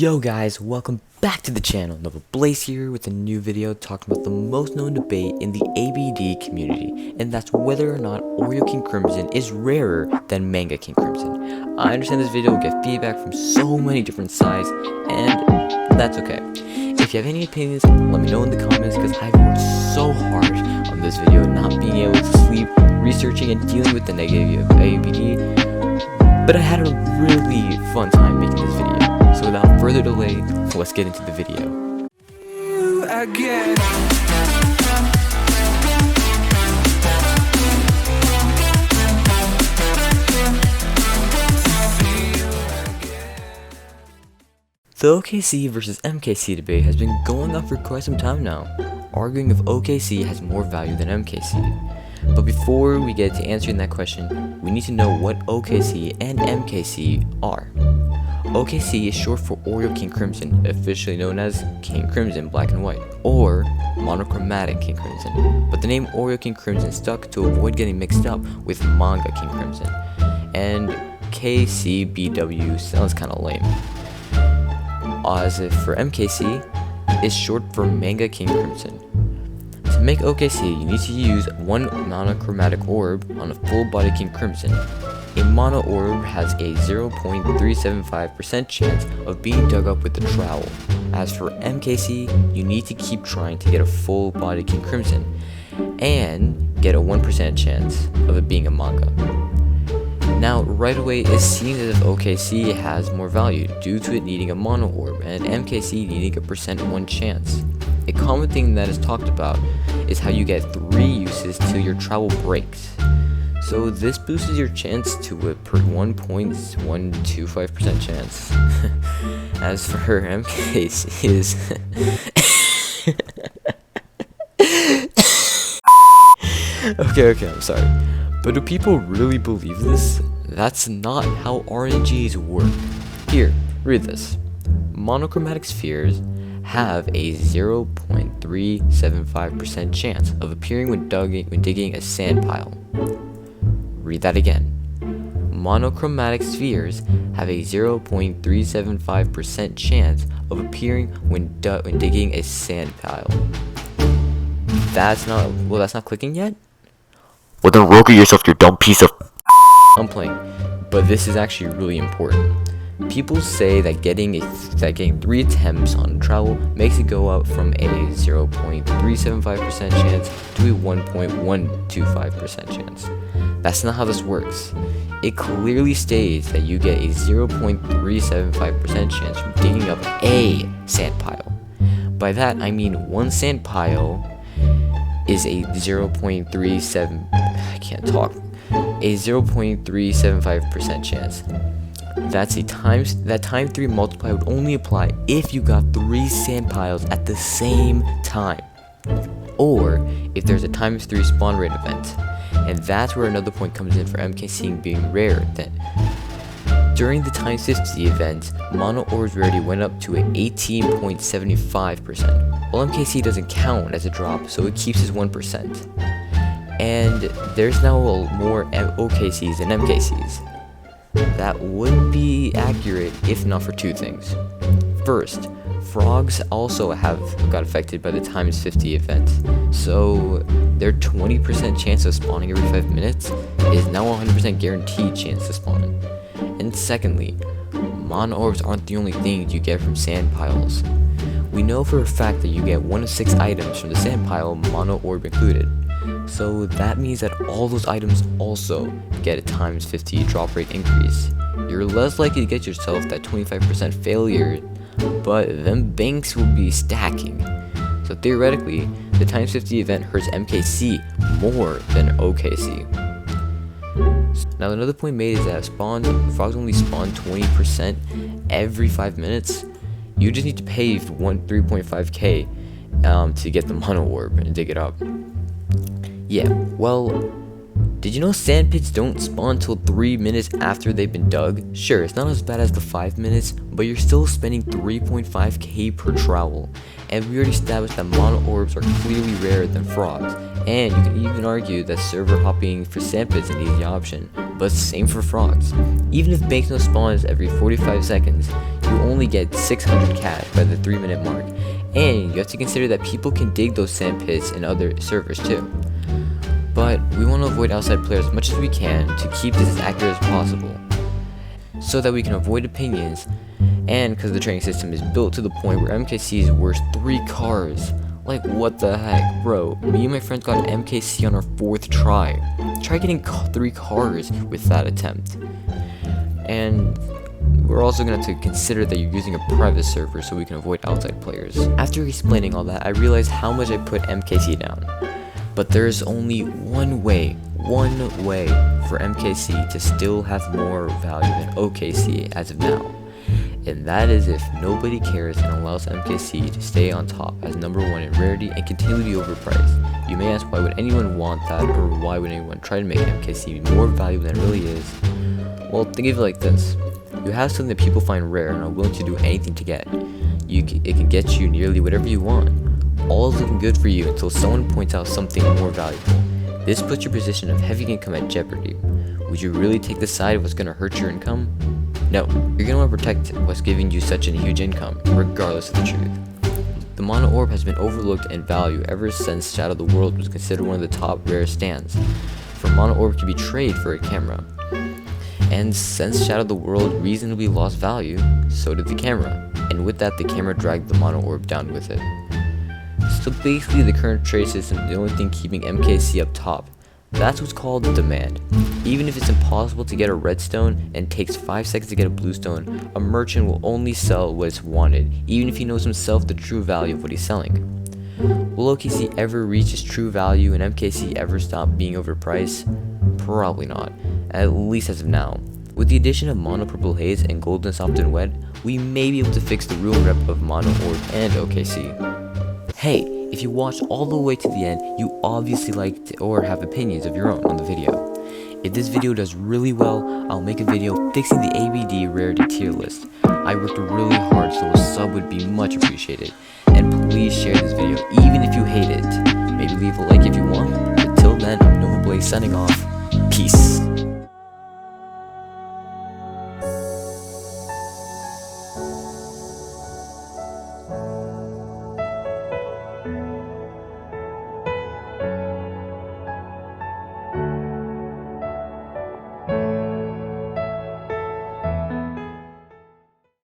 Yo guys, welcome back to the channel. NotForKids here with a new video talking about the most known debate in the ABD community, and that's whether or not Oreo King Crimson is rarer than Manga King Crimson. I understand this video will get feedback from so many different sides, and that's okay. If you have any opinions, let me know in the comments, because I've worked so hard on this video, not being able to sleep, researching and dealing with the negative of ABD, but I had a really fun time making this video. So without further delay, let's get into the video. The OKC versus MKC debate has been going on for quite some time now, arguing if OKC has more value than MKC. But before we get to answering that question, we need to know what OKC and MKC are. OKC is short for Oreo King Crimson, officially known as King Crimson Black and White, or monochromatic King Crimson, but the name Oreo King Crimson stuck to avoid getting mixed up with Manga King Crimson, and KCBW sounds kinda lame. As if for MKC, is short for Manga King Crimson. To make OKC, you need to use one monochromatic orb on a full body King Crimson. A mono orb has a 0.375% chance of being dug up with the trowel. As for MKC, you need to keep trying to get a full body King Crimson, and get a 1% chance of it being a manga. Now, right away, it seems as if OKC has more value due to it needing a mono orb and MKC needing a %1 chance. A common thing that is talked about is how you get 3 uses till your trowel breaks. So this boosts your chance to a 1.125% chance. As for her MKC is okay, I'm sorry. But do people really believe this? That's not how RNGs work. Here, read this. Monochromatic spheres have a 0.375% chance of appearing when digging a sand pile. Read that again. Monochromatic spheres have a 0.375% chance of appearing when digging a sand pile. That's not clicking yet? Well then look at yourself, you dumb piece of I'm playing, but this is actually really important. People say that getting 3 attempts on a trowel makes it go up from a 0.375% chance to a 1.125% chance. That's not how this works. It clearly states that you get a 0.375% chance from digging up a sand pile. By that I mean one sand pile is a 0.375% chance. That time 3 multiplier would only apply if you got 3 sand piles at the same time, or if there's a times 3 spawn rate event. And that's where another point comes in for MKC being rare. Then during the times 50 event, mono orbs rarity went up to an 18.75%. Well, MKC doesn't count as a drop, so it keeps his 1%. And there's now more OKCs than MKCs. That would be accurate if not for 2 things. First, frogs also got affected by the times 50 event, so their 20% chance of spawning every 5 minutes is now 100% guaranteed chance to spawn. And secondly, mono orbs aren't the only things you get from sand piles. We know for a fact that you get 1 of 6 items from the sand pile, mono orb included. So that means that all those items also get a times 50 drop rate increase. You're less likely to get yourself that 25% failure, but them banks will be stacking. So theoretically, the times 50 event hurts MKC more than OKC. Now another point made is that frogs only spawn 20% every 5 minutes. You just need to pay 3.5k to get the mono orb and dig it up. Yeah, well, did you know sand pits don't spawn till 3 minutes after they've been dug? Sure, it's not as bad as the 5 minutes, but you're still spending 3.5k per trowel. And we already established that mono orbs are clearly rarer than frogs. And you can even argue that server hopping for sand pits is an easy option, but same for frogs. Even if banknote spawns every 45 seconds, you only get 600 cash by the 3-minute mark, and you have to consider that people can dig those sand pits in other servers too. But we want to avoid outside players as much as we can to keep this as accurate as possible, so that we can avoid opinions, and because the training system is built to the point where MKC is worth 3 cars. Like, what the heck, bro? Me and my friends got an MKC on our 4th try. Try getting 3 cars with that attempt. And we're also going to have to consider that you're using a private server so we can avoid outside players. After explaining all that, I realized how much I put MKC down. But there's only one way for MKC to still have more value than OKC as of now. And that is if nobody cares and allows MKC to stay on top as number 1 in rarity and continue to be overpriced. You may ask, why would anyone want that, or why would anyone try to make MKC more valuable than it really is? Well, think of it like this. You have something that people find rare and are willing to do anything to get. It can get you nearly whatever you want. All is looking good for you until someone points out something more valuable. This puts your position of heavy income at jeopardy. Would you really take the side of what's going to hurt your income? No, you're going to want to protect what's giving you such a huge income, regardless of the truth. The mono orb has been overlooked in value ever since Shadow of the World was considered one of the top rare stands, for mono orb can be traded for a camera. And since Shadow of the World reasonably lost value, so did the camera, and with that the camera dragged the mono orb down with it. So basically the current trade system is the only thing keeping MKC up top. That's what's called demand. Even if it's impossible to get a redstone and takes 5 seconds to get a bluestone, a merchant will only sell what is wanted, even if he knows himself the true value of what he's selling. Will OKC ever reach its true value and MKC ever stop being overpriced? Probably not, at least as of now. With the addition of mono purple haze and golden soft and wet, we may be able to fix the real rep of mono orb and OKC. Hey, if you watched all the way to the end, you obviously liked or have opinions of your own on the video. If this video does really well, I'll make a video fixing the ABD rarity tier list. I worked really hard, so a sub would be much appreciated. And please share this video even if you hate it. Maybe leave a like if you want. Until then, I'm NotForKids signing off. Peace.